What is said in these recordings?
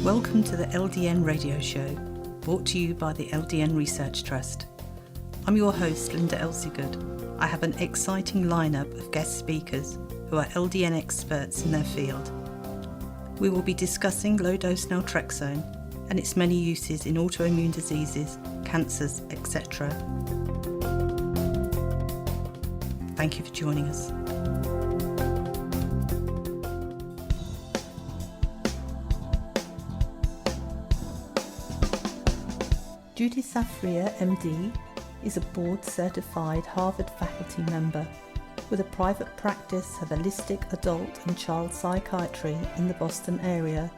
Welcome to the LDN radio show, brought to you by the LDN Research Trust. I'm your host, Linda Elsiegood. I have an exciting lineup of guest speakers who are LDN experts in their field. We will be discussing low-dose naltrexone and its many uses in autoimmune diseases, cancers, etc. Thank you for joining us. Judy Tsafrir, MD, is a board-certified Harvard faculty member with a private practice of holistic adult and child psychiatry in the Boston area.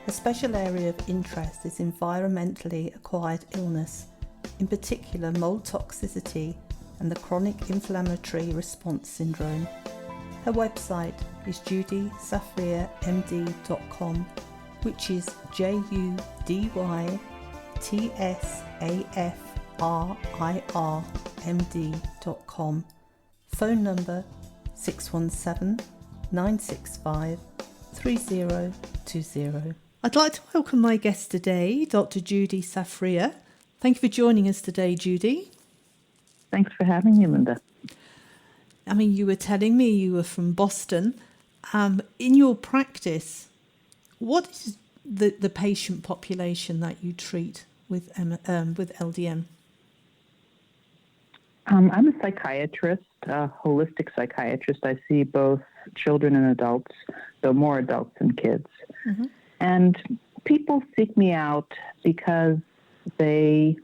Her special area of interest is environmentally acquired illness, in particular mold toxicity and the chronic inflammatory response syndrome. Her website is judytsafrirmd.com, which is JUDYTSAFRIRMD.com. Phone number 617-965-3020. I'd like to welcome my guest today, Dr. Judy Tsafrir. Thank you for joining us today, Judy. Thanks for having me, Linda. I mean, you were telling me you were from Boston. In your practice, what is the patient population that you treat with LDN? I'm a psychiatrist, a holistic psychiatrist. I see both children and adults, though more adults than kids. Mm-hmm. And people seek me out because they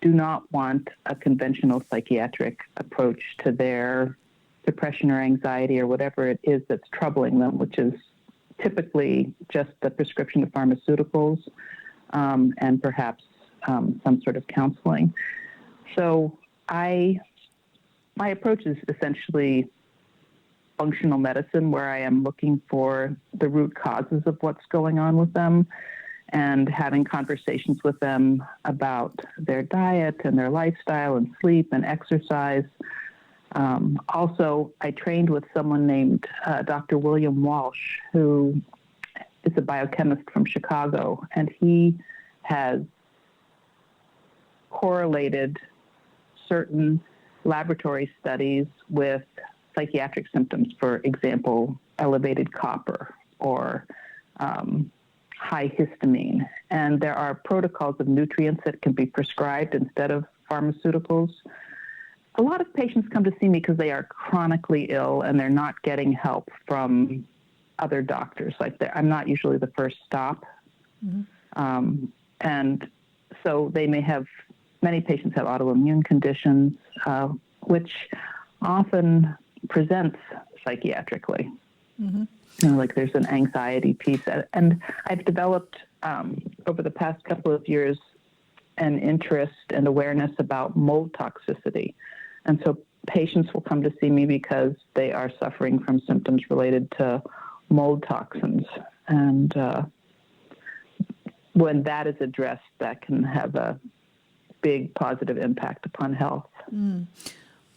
do not want a conventional psychiatric approach to their depression or anxiety or whatever it is that's troubling them, which is typically just the prescription of pharmaceuticals and perhaps some sort of counseling. So my approach is essentially functional medicine, where I am looking for the root causes of what's going on with them and having conversations with them about their diet and their lifestyle and sleep and exercise. Also, I trained with someone named Dr. William Walsh, who is a biochemist from Chicago, and he has correlated certain laboratory studies with psychiatric symptoms, for example, elevated copper or high histamine. And there are protocols of nutrients that can be prescribed instead of pharmaceuticals. A lot of patients come to see me because they are chronically ill and they're not getting help from other doctors. I'm not usually the first stop. Mm-hmm. And so many patients have autoimmune conditions, which often presents psychiatrically. Mm-hmm. Like there's an anxiety piece. And I've developed over the past couple of years an interest and awareness about mold toxicity. And so patients will come to see me because they are suffering from symptoms related to mold toxins. And when that is addressed, that can have a big positive impact upon health. Mm.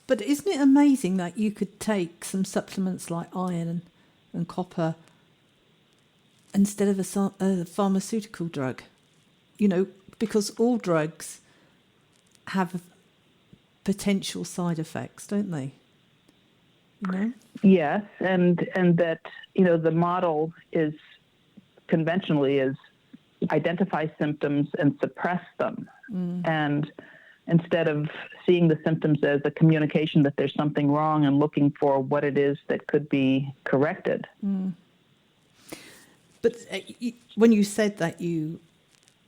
But isn't it amazing that you could take some supplements like iron and copper instead of a pharmaceutical drug? Because all drugs have potential side effects, don't they? Yes, and that the model is conventionally identify symptoms and suppress them, and instead of seeing the symptoms as a communication that there's something wrong and looking for what it is that could be corrected. Mm. But when you said that you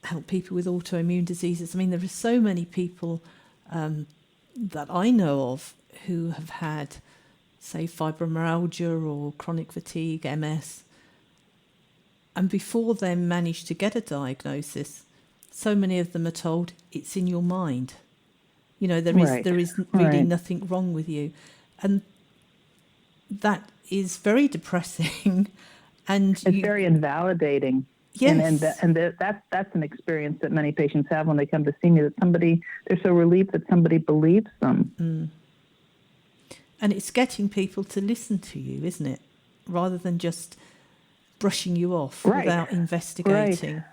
help people with autoimmune diseases, I mean, there are so many people that I know of who have had, say, fibromyalgia or chronic fatigue, MS, and before they manage to get a diagnosis, so many of them are told it's in your mind. There is really nothing wrong with you, and that is very depressing. And it's very invalidating. Yes. And that's an experience that many patients have when they come to see me, that they're so relieved that somebody believes them. Mm. And it's getting people to listen to you, isn't it? Rather than just brushing you off Right. without investigating. Right.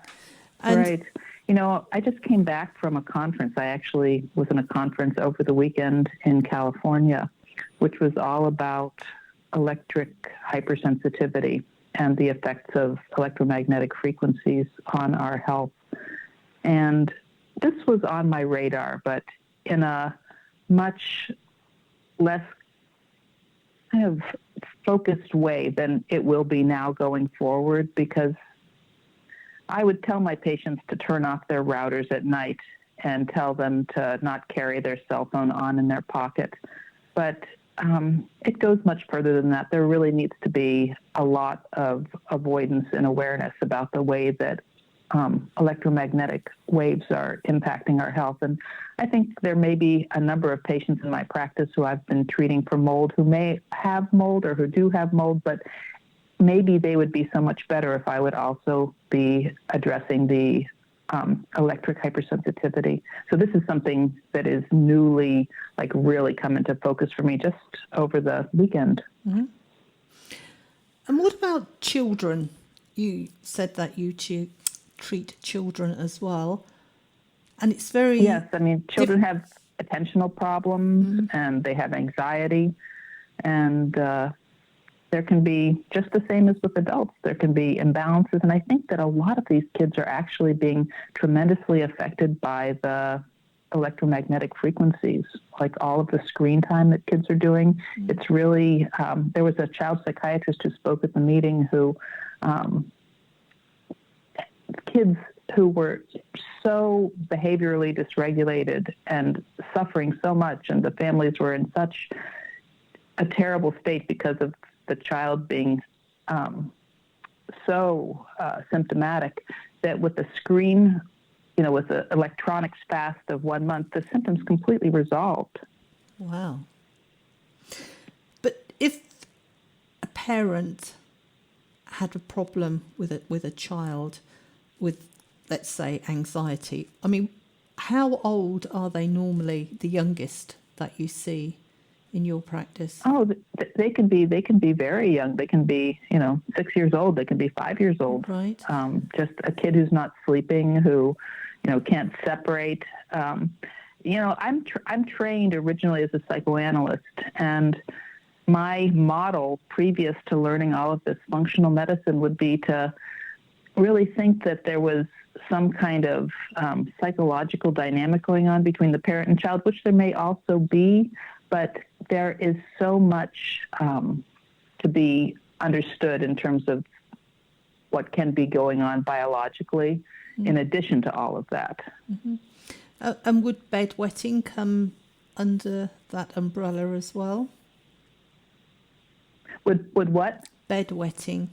And Right. You know, I just came back from a conference. I actually was in a conference over the weekend in California, which was all about electric hypersensitivity and the effects of electromagnetic frequencies on our health. And this was on my radar, but in a much less kind of focused way than it will be now going forward, because I would tell my patients to turn off their routers at night and tell them to not carry their cell phone on in their pocket. But it goes much further than that. There really needs to be a lot of avoidance and awareness about the way that electromagnetic waves are impacting our health. And I think there may be a number of patients in my practice who I've been treating for mold who may have mold or who do have mold, but maybe they would be so much better if I would also be addressing the electric hypersensitivity. So this is something that is newly, like, really come into focus for me just over the weekend. Mm-hmm. And what about children? You said that you treat children as well. And it's very... Yes, I mean, children have attentional problems, and they have anxiety, and there can be, just the same as with adults, there can be imbalances. And I think that a lot of these kids are actually being tremendously affected by the electromagnetic frequencies, like all of the screen time that kids are doing. It's really, there was a child psychiatrist who spoke at the meeting who, kids who were so behaviorally dysregulated and suffering so much, and the families were in such a terrible state because of the child being so symptomatic, that with the screen, you know, with the electronics fast of 1 month, the symptoms completely resolved. Wow. But if a parent had a problem with a child with, let's say, anxiety, I mean, how old are they normally, the youngest that you see in your practice? Oh, they can be very young. They can be, 6 years old. They can be 5 years old. Right. Just a kid who's not sleeping, who, can't separate. I'm trained originally as a psychoanalyst, and my model previous to learning all of this functional medicine would be to really think that there was some kind of psychological dynamic going on between the parent and child, which there may also be, but there is so much to be understood in terms of what can be going on biologically in addition to all of that. Mm-hmm. And would bedwetting come under that umbrella as well? Would what? Bedwetting.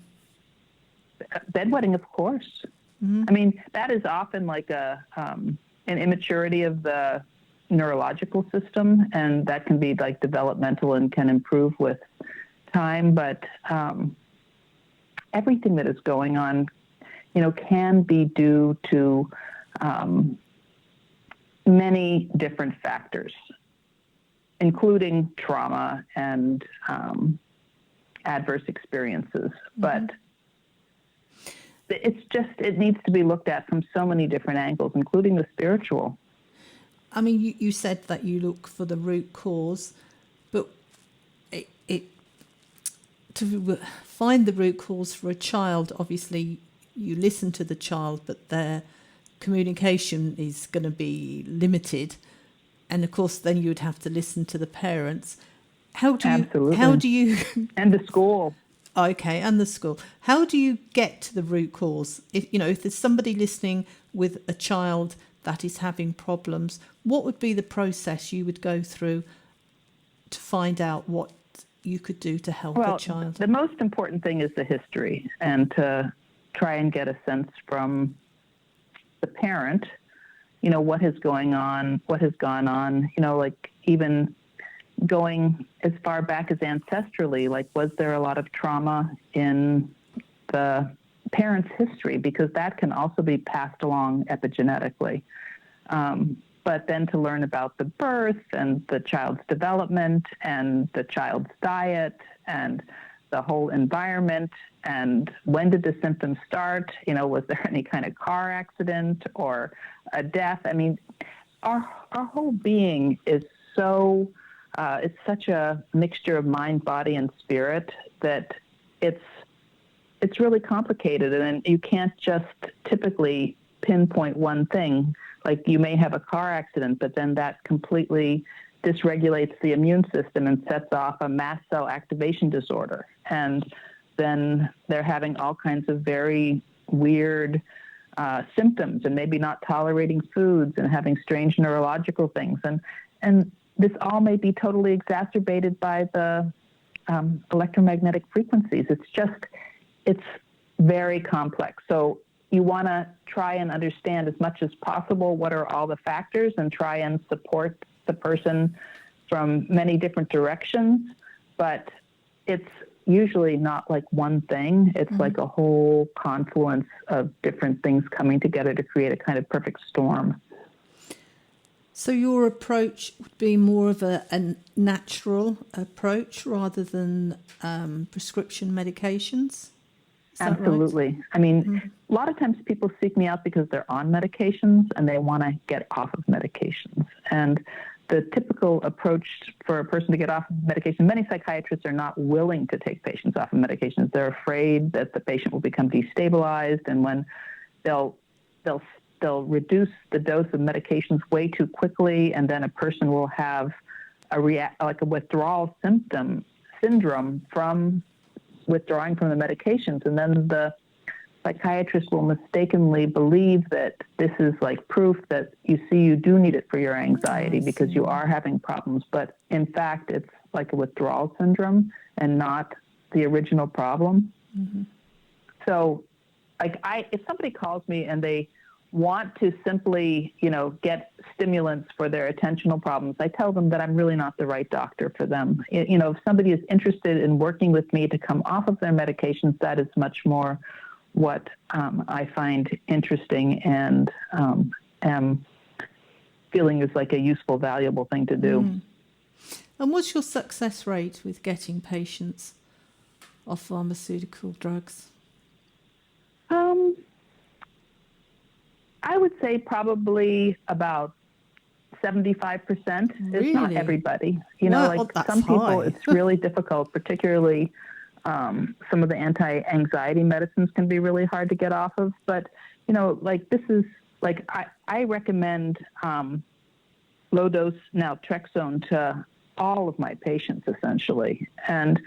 Bedwetting, of course. Mm-hmm. I mean, that is often like an immaturity of the neurological system, and that can be like developmental and can improve with time. But everything that is going on, can be due to many different factors, including trauma and adverse experiences. Mm-hmm. But it needs to be looked at from so many different angles, including the spiritual. I mean, you said that you look for the root cause, but to find the root cause for a child, obviously you listen to the child, but their communication is going to be limited. And of course, then you would have to listen to the parents. Absolutely. How do you... And the school. Okay, and the school. How do you get to the root cause? If there's somebody listening with a child that is having problems, what would be the process you would go through to find out what you could do to help a child? The most important thing is the history, and to try and get a sense from the parent, what is going on, what has gone on, like even going as far back as ancestrally, like was there a lot of trauma in the parent's history, because that can also be passed along epigenetically. But then to learn about the birth and the child's development and the child's diet and the whole environment, and when did the symptoms start? Was there any kind of car accident or a death? I mean, our whole being is so, it's such a mixture of mind, body, and spirit that it's really complicated, and you can't just typically pinpoint one thing. Like, you may have a car accident, but then that completely dysregulates the immune system and sets off a mast cell activation disorder. And then they're having all kinds of very weird symptoms, and maybe not tolerating foods and having strange neurological things. And this all may be totally exacerbated by the electromagnetic frequencies. It's very complex. So you want to try and understand as much as possible what are all the factors, and try and support the person from many different directions. But it's usually not like one thing. It's like a whole confluence of different things coming together to create a kind of perfect storm. So your approach would be more of a natural approach rather than prescription medications? Is that Absolutely. right? I mean, a lot of times people seek me out because they're on medications and they want to get off of medications. And the typical approach for a person to get off of medication, many psychiatrists are not willing to take patients off of medications. They're afraid that the patient will become destabilized, and when they'll reduce the dose of medications way too quickly, and then a person will have a withdrawal syndrome from withdrawing from the medications, and then the psychiatrist will mistakenly believe that this is like proof that you do need it for your anxiety because you are having problems. But in fact, it's like a withdrawal syndrome and not the original problem. So if somebody calls me and they want to simply, get stimulants for their attentional problems, I tell them that I'm really not the right doctor for them. If somebody is interested in working with me to come off of their medications, that is much more what I find interesting and am feeling is like a useful, valuable thing to do. And what's your success rate with getting patients off pharmaceutical drugs? I would say probably about 75%. Really? It's not everybody. That's some people, high. it's really difficult, particularly some of the anti-anxiety medicines can be really hard to get off of. But, I recommend low-dose naltrexone to all of my patients, essentially. And,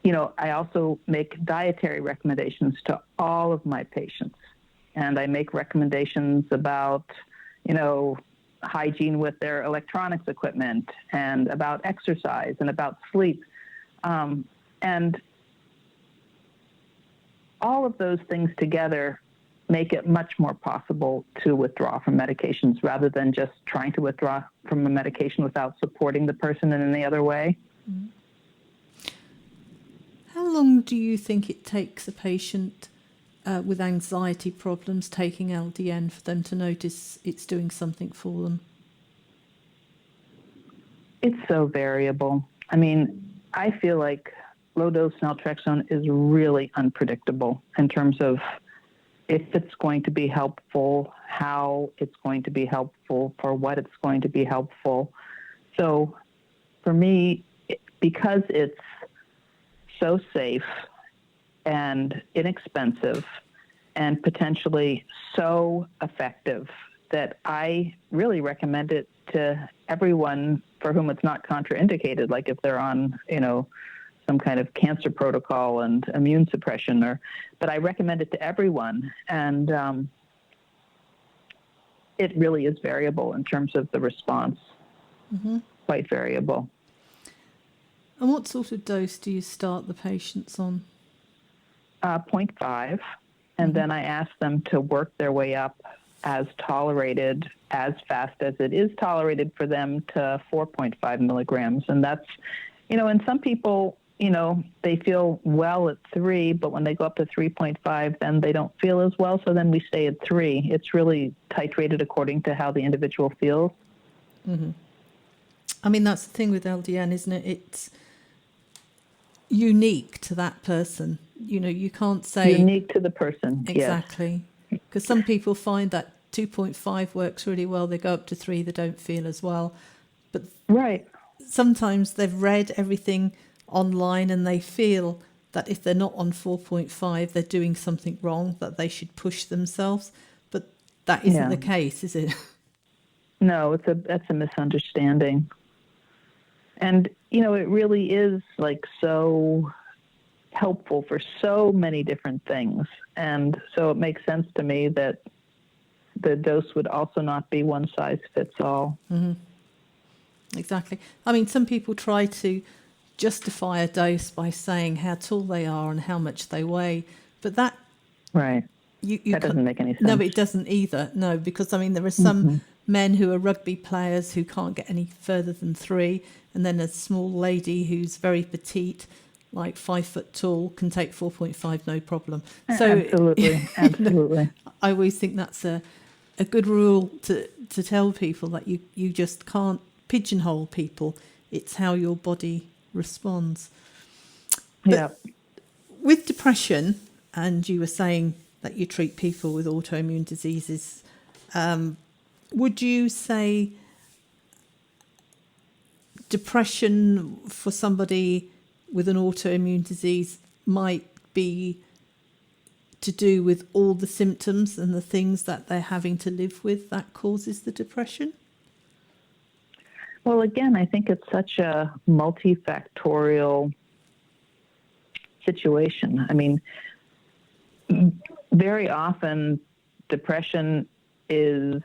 I also make dietary recommendations to all of my patients. And I make recommendations about, hygiene with their electronics equipment, and about exercise, and about sleep. And all of those things together make it much more possible to withdraw from medications rather than just trying to withdraw from a medication without supporting the person in any other way. How long do you think it takes a patient with anxiety problems taking LDN for them to notice it's doing something for them? It's so variable. I mean, I feel like low-dose naltrexone is really unpredictable in terms of if it's going to be helpful, how it's going to be helpful, for what it's going to be helpful. So for me, because it's so safe and inexpensive and potentially so effective, that I really recommend it to everyone for whom it's not contraindicated, like if they're on, some kind of cancer protocol and immune suppression, but I recommend it to everyone. And it really is variable in terms of the response, quite variable. And what sort of dose do you start the patients on? 0.5, and then I ask them to work their way up as tolerated, as fast as it is tolerated for them, to 4.5 milligrams. And that's, and some people, they feel well at 3, but when they go up to 3.5, then they don't feel as well. So then we stay at 3. It's really titrated according to how the individual feels. I mean, that's the thing with LDN, isn't it? unique to that person. You can't say unique to the person. exactly, because some people find that 2.5 works really well. They go up to 3, they don't feel as well. But Right. sometimes they've read everything online and they feel that if they're not on 4.5, they're doing something wrong, that they should push themselves. But that isn't the case, is it? No, that's a misunderstanding. And, it really is like so helpful for so many different things. And so it makes sense to me that the dose would also not be one size fits all. Mm-hmm. Exactly. I mean, some people try to justify a dose by saying how tall they are and how much they weigh, but that right you that doesn't make any sense. No, it doesn't either. No, because I mean, there are some men who are rugby players who can't get any further than 3, and then a small lady who's very petite, like 5 foot tall, can take 4.5 no problem. So absolutely. I always think that's a good rule to tell people, that you just can't pigeonhole people. It's how your body responds. But with depression, and you were saying that you treat people with autoimmune diseases, would you say depression for somebody with an autoimmune disease might be to do with all the symptoms and the things that they're having to live with that causes the depression? Well, again, I think it's such a multifactorial situation. I mean, very often depression is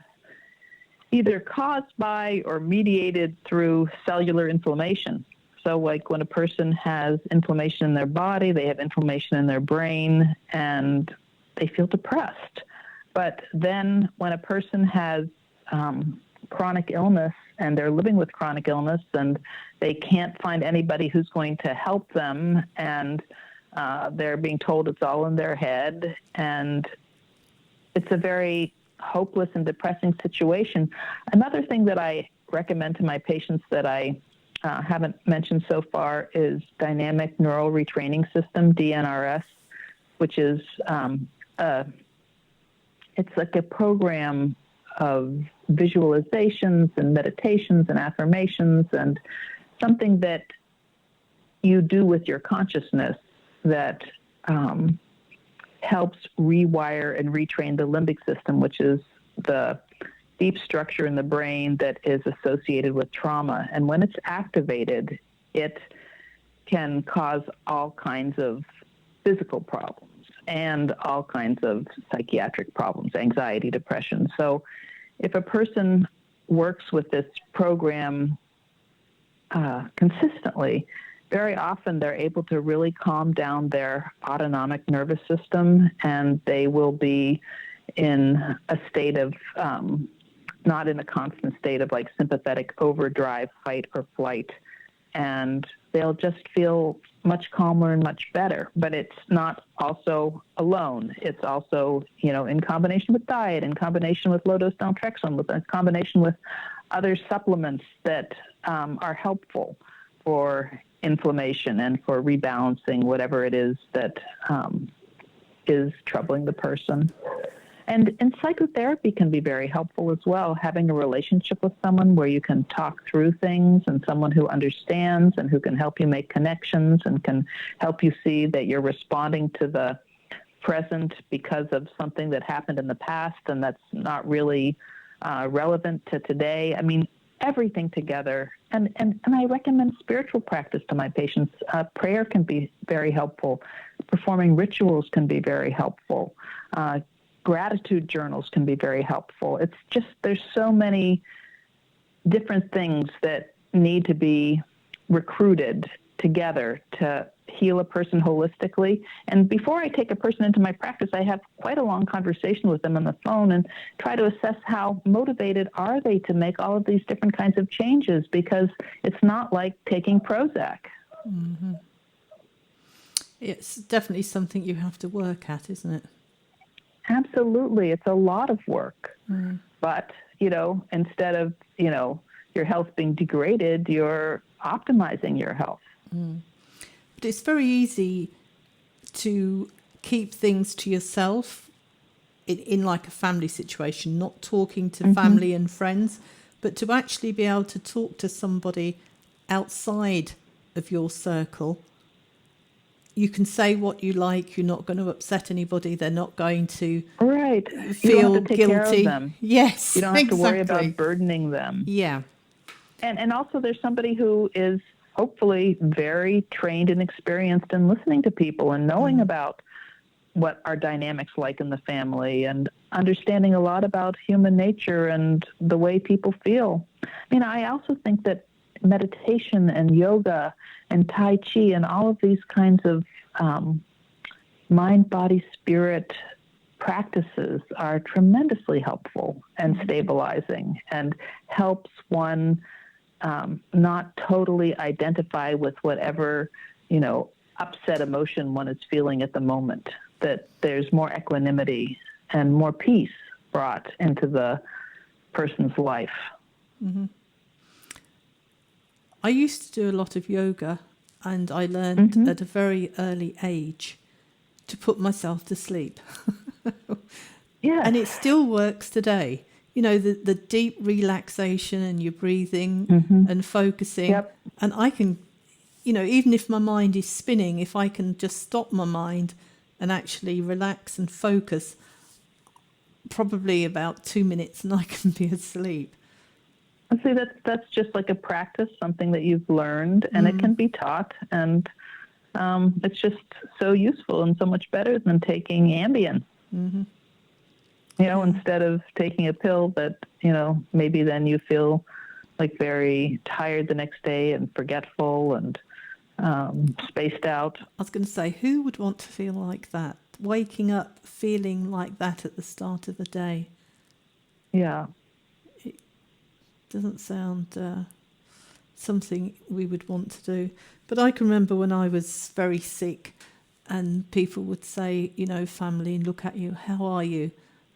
either caused by or mediated through cellular inflammation. So like when a person has inflammation in their body, they have inflammation in their brain, and they feel depressed. But then when a person has chronic illness and they're living with chronic illness and they can't find anybody who's going to help them, and they're being told it's all in their head, and it's a very hopeless and depressing situation. Another thing that I recommend to my patients that I haven't mentioned so far is dynamic neural retraining system, DNRS, which is it's like a program of visualizations and meditations and affirmations, and something that you do with your consciousness that helps rewire and retrain the limbic system, which is the deep structure in the brain that is associated with trauma. And when it's activated, it can cause all kinds of physical problems and all kinds of psychiatric problems, anxiety, depression. So if a person works with this program consistently, very often they're able to really calm down their autonomic nervous system, and they will be in a state of, not in a constant state of like sympathetic overdrive, fight or flight, and they'll just feel much calmer and much better. But it's not also alone. It's also, in combination with diet, in combination with low-dose naltrexone, in combination with other supplements that are helpful for inflammation and for rebalancing whatever it is that is troubling the person. And psychotherapy can be very helpful as well, having a relationship with someone where you can talk through things, and someone who understands and who can help you make connections and can help you see that you're responding to the present because of something that happened in the past and that's not really relevant to today. I mean, everything together. And I recommend spiritual practice to my patients. Prayer can be very helpful. Performing rituals can be very helpful. Gratitude journals can be very helpful. It's just, there's so many different things that need to be recruited together to heal a person holistically. And before I take a person into my practice, I have quite a long conversation with them on the phone and try to assess how motivated are they to make all of these different kinds of changes, because it's not like taking Prozac. Mm-hmm. It's definitely something you have to work at, isn't it? Absolutely. It's a lot of work. Mm. But, instead of, your health being degraded, you're optimizing your health. Mm. But it's very easy to keep things to yourself in like a family situation, not talking to family and friends, but to actually be able to talk to somebody outside of your circle. You can say what you like. You're not going to upset anybody. They're not going to Right. feel you don't have to take guilty. Care of them. Yes, You don't have to worry exactly. about burdening them. Yeah. And also there's somebody who is hopefully very trained and experienced in listening to people and knowing about what are dynamics like in the family and understanding a lot about human nature and the way people feel. I mean, I also think that meditation and yoga and Tai Chi and all of these kinds of mind, body, spirit practices are tremendously helpful and stabilizing and helps one not totally identify with whatever, upset emotion one is feeling at the moment, that there's more equanimity and more peace brought into the person's life. Mm-hmm. I used to do a lot of yoga, and I learned at a very early age to put myself to sleep. Yeah. And it still works today. The deep relaxation and your breathing and focusing. Yep. And I can, even if my mind is spinning, if I can just stop my mind and actually relax and focus, probably about 2 minutes and I can be asleep. See, that's just like a practice, something that you've learned, and it can be taught, and it's just so useful and so much better than taking Ambien. Instead of taking a pill that, maybe then you feel like very tired the next day and forgetful and spaced out. I was going to say, who would want to feel like that? Waking up feeling like that at the start of the day. Yeah. Doesn't sound something we would want to do. But I can remember when I was very sick and people would say, family, and look at you, how are you?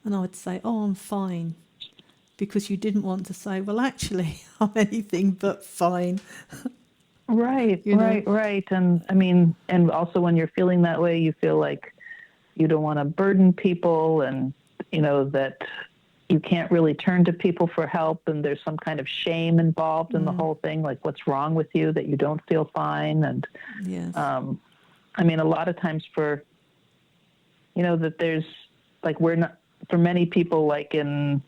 And I would say, oh, I'm fine. Because you didn't want to say, well, actually, I'm anything but fine. Right, right. And I mean, and also when you're feeling that way, you feel like you don't want to burden people and, that you can't really turn to people for help, and there's some kind of shame involved in the whole thing, like what's wrong with you that you don't feel fine. And yes. I mean, a lot of times for, that there's like, we're not, for many people, like in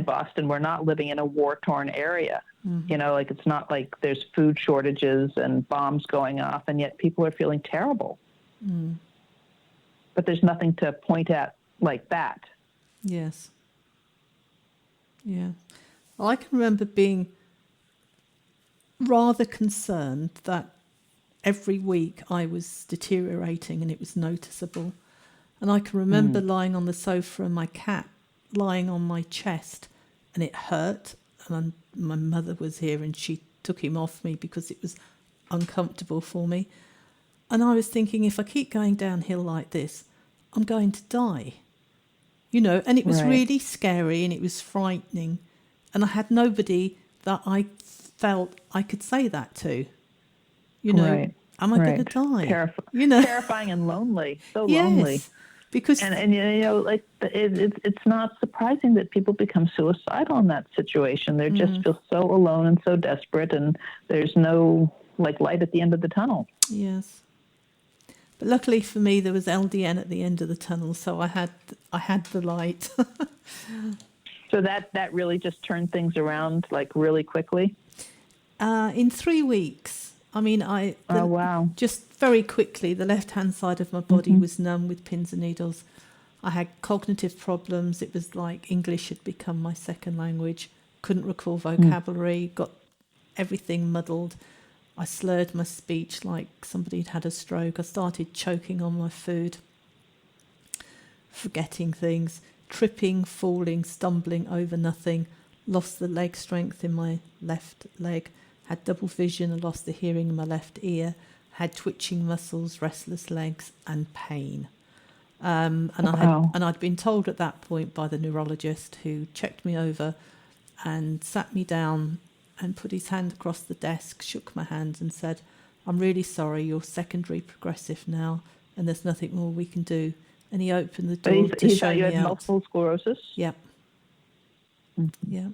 Boston, we're not living in a war-torn area. Like it's not like there's food shortages and bombs going off, and yet people are feeling terrible. But there's nothing to point at like that. Yes. Yeah. Well, I can remember being rather concerned that every week I was deteriorating and it was noticeable. And I can remember lying on the sofa and my cat lying on my chest, and it hurt. And my mother was here and she took him off me because it was uncomfortable for me. And I was thinking, if I keep going downhill like this, I'm going to die. And it was really scary and it was frightening. And I had nobody that I felt I could say that to. Am I going to die? Terrifying and lonely. So lonely. Because like it's not surprising that people become suicidal in that situation. They just feel so alone and so desperate, and there's no like light at the end of the tunnel. Yes. But luckily for me, there was LDN at the end of the tunnel, so I had the light. So that really just turned things around like really quickly? In 3 weeks. I mean, oh, wow. Just very quickly, the left-hand side of my body was numb with pins and needles. I had cognitive problems. It was like English had become my second language. Couldn't recall vocabulary, got everything muddled. I slurred my speech like somebody had had a stroke. I started choking on my food, forgetting things, tripping, falling, stumbling over nothing, lost the leg strength in my left leg, had double vision, I lost the hearing in my left ear, had twitching muscles, restless legs, and pain. And I'd been told at that point by the neurologist, who checked me over and sat me down and put his hand across the desk, shook my hand and said, I'm really sorry, you're secondary progressive now, and there's nothing more we can do. And he opened the door to he show thought you me had out. multiple sclerosis? Yep. Mm-hmm. Yeah.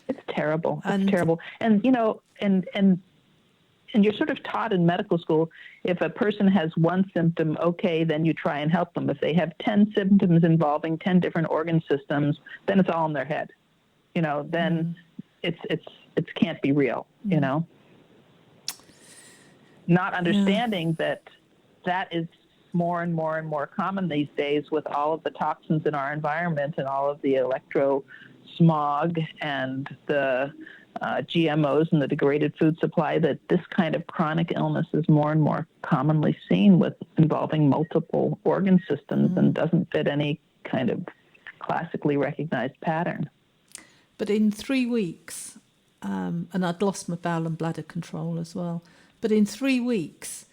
It's terrible. It's terrible. And, you know, and you're sort of taught in medical school, if a person has one symptom, okay, then you try and help them. If they have 10 symptoms involving 10 different organ systems, then it's all in their head. You know, then it can't be real, you know. Not understanding that is more and more and more common these days with all of the toxins in our environment and all of the electro smog and the GMOs and the degraded food supply, that this kind of chronic illness is more and more commonly seen with involving multiple organ systems and doesn't fit any kind of classically recognized pattern. But in 3 weeks, and I'd lost my bowel and bladder control as well, but in 3 weeks,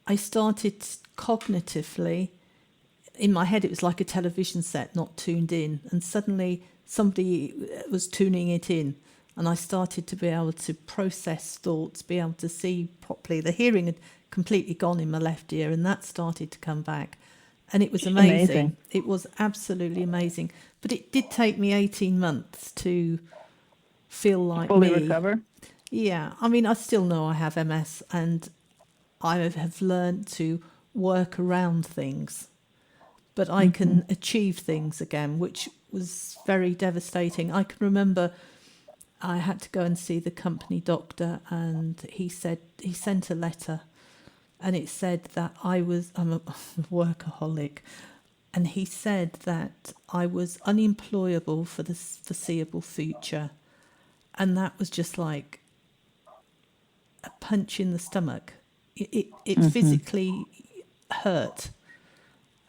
I started cognitively, in my head it was like a television set not tuned in, and suddenly somebody was tuning it in, and I started to be able to process thoughts, be able to see properly. The hearing had completely gone in my left ear, and that started to come back, and it was amazing. It was absolutely amazing. But it did take me 18 months to feel like fully recover. Yeah, I mean, I still know I have MS, and I have learned to work around things, but I can achieve things again, which was very devastating. I can remember I had to go and see the company doctor, and he sent a letter, and it said that I'm a workaholic, and he said that I was unemployable for the foreseeable future, and that was just like a punch in the stomach. It physically hurt.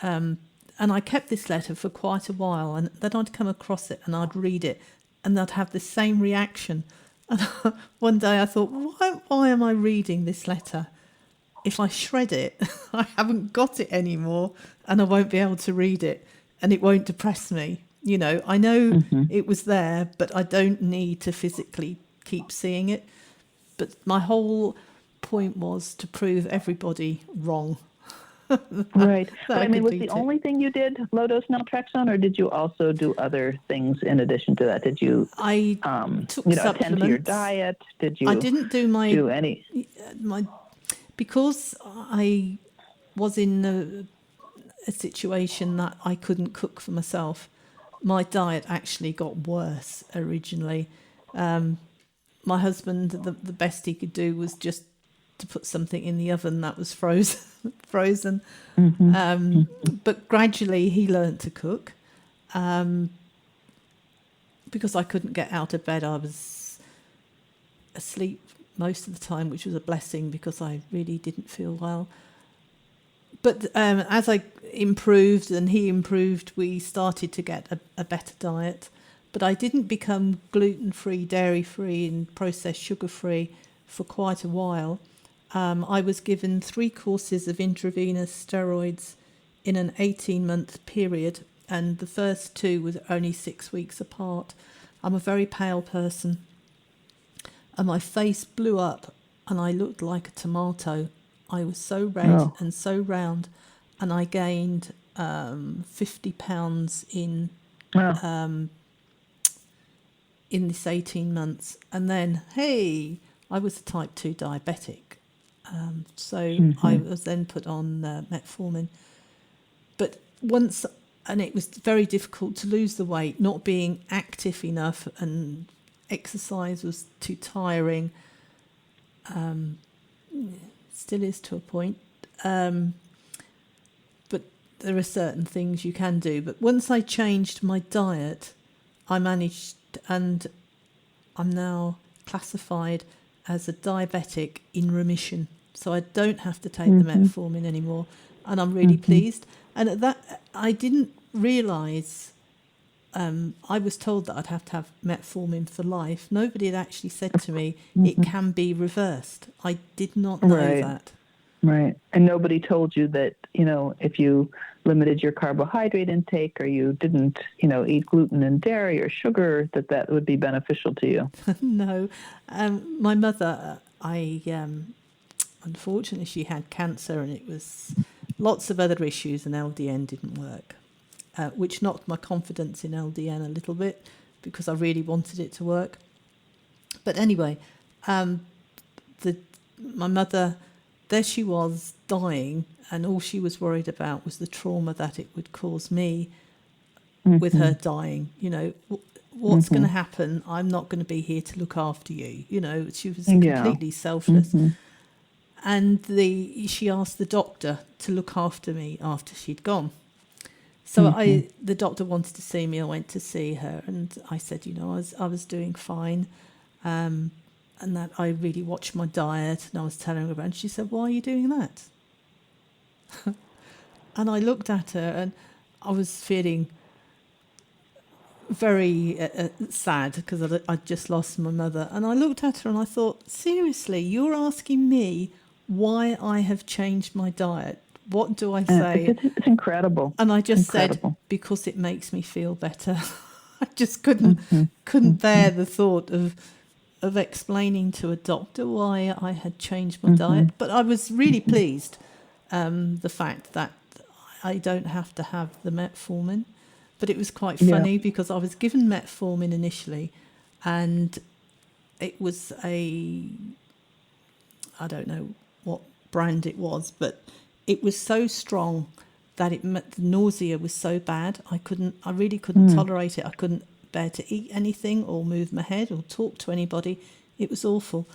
And I kept this letter for quite a while, and then I'd come across it and I'd read it and I'd have the same reaction. And one day I thought, why am I reading this letter? If I shred it, I haven't got it anymore and I won't be able to read it and it won't depress me. You know, I know it was there, but I don't need to physically keep seeing it. But my whole point was to prove everybody wrong. Right. But I mean, was the only thing you did low dose naltrexone, or did you also do other things in addition to that? Did you took attend to your diet? Did you? I didn't do any because I was in a situation that I couldn't cook for myself. My diet actually got worse originally. My husband, the best he could do was just to put something in the oven that was frozen. But gradually he learned to cook. Because I couldn't get out of bed, I was asleep most of the time, which was a blessing because I really didn't feel well. But as I improved and he improved, we started to get a better diet. But I didn't become gluten-free, dairy-free and processed sugar-free for quite a while. I was given 3 courses of intravenous steroids in an 18-month period, and the first 2 was only 6 weeks apart. I'm a very pale person, and my face blew up, and I looked like a tomato. I was so red and so round, and I gained 50 pounds in this 18 months. And then, I was a type 2 diabetic. I was then put on metformin. But and it was very difficult to lose the weight, not being active enough, and exercise was too tiring. Still is to a point. But there are certain things you can do. But once I changed my diet, I managed, and I'm now classified as a diabetic in remission. So I don't have to take the metformin anymore. And I'm really pleased. And at that, I didn't realise, I was told that I'd have to have metformin for life. Nobody had actually said to me, it can be reversed. I did not know that. Right. And nobody told you that, if you limited your carbohydrate intake or you didn't, eat gluten and dairy or sugar, that would be beneficial to you. No. My mother Unfortunately, she had cancer, and it was lots of other issues, and LDN didn't work, which knocked my confidence in LDN a little bit because I really wanted it to work. But anyway, my mother, there she was dying, and all she was worried about was the trauma that it would cause me with her dying. You know, what's going to happen? I'm not going to be here to look after you. You know, she was completely selfless. And she asked the doctor to look after me after she'd gone. So the doctor wanted to see me. I went to see her, and I said, you know, I was doing fine, and that I really watched my diet, and I was telling her about it. And she said, why are you doing that? And I looked at her, and I was feeling very sad because I'd just lost my mother. And I looked at her and I thought, seriously, you're asking me why I have changed my diet? What do I say? It's incredible. And I just said, because it makes me feel better. I just couldn't bear the thought of explaining to a doctor why I had changed my diet. But I was really pleased, the fact that I don't have to have the metformin. But it was quite funny because I was given metformin initially, and it was I don't know what brand it was, but it was so strong that the nausea was so bad. I really couldn't tolerate it. I couldn't bear to eat anything or move my head or talk to anybody. It was awful.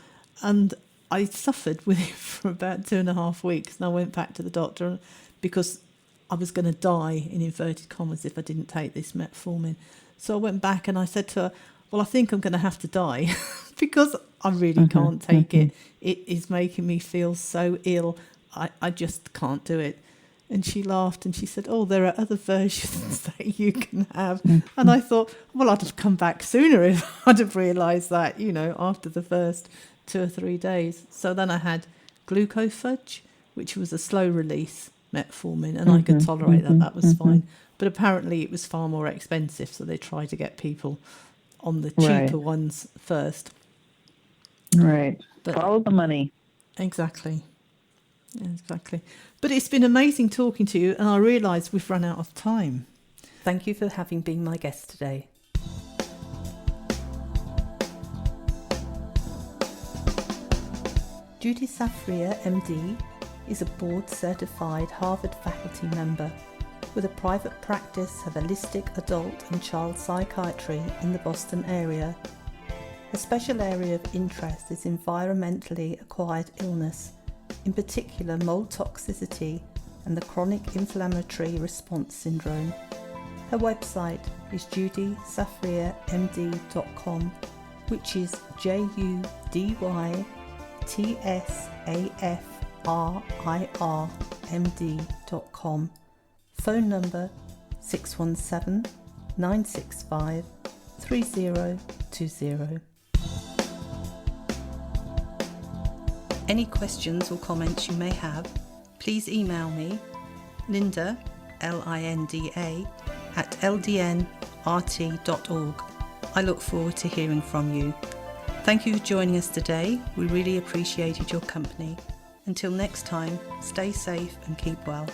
And I suffered with it for about 2.5 weeks. And I went back to the doctor because I was going to die, in inverted commas, if I didn't take this metformin. So I went back and I said to her, well, I think I'm going to have to die because I really can't take it. It is making me feel so ill. I just can't do it. And she laughed and she said, oh, there are other versions that you can have. And I thought, well, I'd have come back sooner if I'd have realised that, you know, after the first 2 or 3 days. So then I had glucofudge, which was a slow release metformin, and I could tolerate that. That was fine. But apparently it was far more expensive, so they try to get people on the cheaper ones first. Right. But follow the money. Exactly. But it's been amazing talking to you, and I realise we've run out of time. Thank you for having been my guest today. Judy Tsafrir, MD, is a board-certified Harvard faculty member with a private practice of holistic adult and child psychiatry in the Boston area. Her special area of interest is environmentally acquired illness, in particular mold toxicity and the chronic inflammatory response syndrome. Her website is judytsafrirmd.com, which is JUDYTSAFRIRMD.com. Phone number 617-965-3020. Any questions or comments you may have, please email me, Linda, Linda, at ldnrt.org. I look forward to hearing from you. Thank you for joining us today. We really appreciated your company. Until next time, stay safe and keep well.